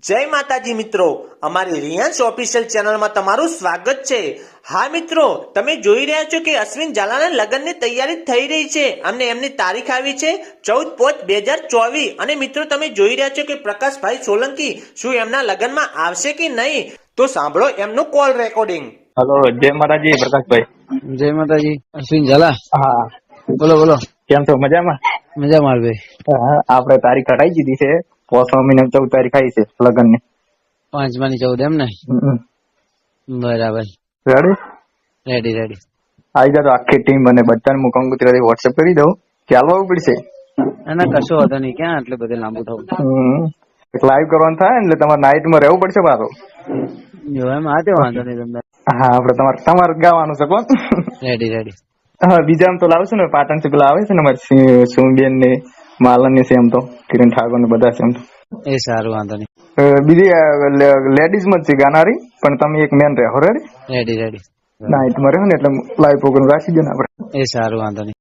જય માતાજી મિત્રો, અમારી રિયાન્સ ઓફિશિયલ ચેનલમાં તમારું સ્વાગત છે। હા મિત્રો, તમે જોઈ રહ્યા છો કે અશ્વિન ઝાલાના લગ્નની તૈયારી થઈ રહી છે અને એમની તારીખ આવી છે 14/5/2024। અને મિત્રો તમે જોઈ રહ્યા છો કે પ્રકાશભાઈ સોલંકી શું એમના લગ્નમાં આવશે કે નહીં, તો સાંભળો એમનું કોલ રેકોર્ડિંગ। हेलो जय माताजी प्रकाश भाई। जय माताजी अश्विन झाला। हाँ बोलो बोलो। केम छो मजामा? मजामा भाई। आपणे तारीख कढाई दीधी छे 5 महीने 14 तारीख आई छे लग्न ने। 5 मानी 14 एम ने बराबर। रेडी रेडी रेडी आई जा तो आखी टीम बने बधाने मु कंगुत्री व्हाट्सएप करी दઉં કે આવવું પડશે? ના કશો વાંધો નહીં, ક્યાં એટલે બધે લાંબુ થવું। એક લાઈવ કરવાનું થાય એટલે તમારે નાઈટ માં રહેવું પડશે પાછું। જો એમ આતે વાંધો નહીં તમને। હા આપણે તમારે ગાવાનું છે કોણ? Ready ready. હા બીજા તો લાવશું ને, પાટણ થી પેલા આવે છે ને અમારી સુંબેન ને માલન ને સેમ તો કિરણ ઠાકોર ને બધા સેમ તો એ સારું વાંધો નહીં। બીજી લેડીઝ માં છે ગાનારી, પણ તમે એક મેન રહો। રેડી રેડી રેડી નાઈટ માં રહો ને એટલે લાઈવ પ્રોગ્રામ રાખી દો ને આપણે। એ સારું વાંધો નહીં।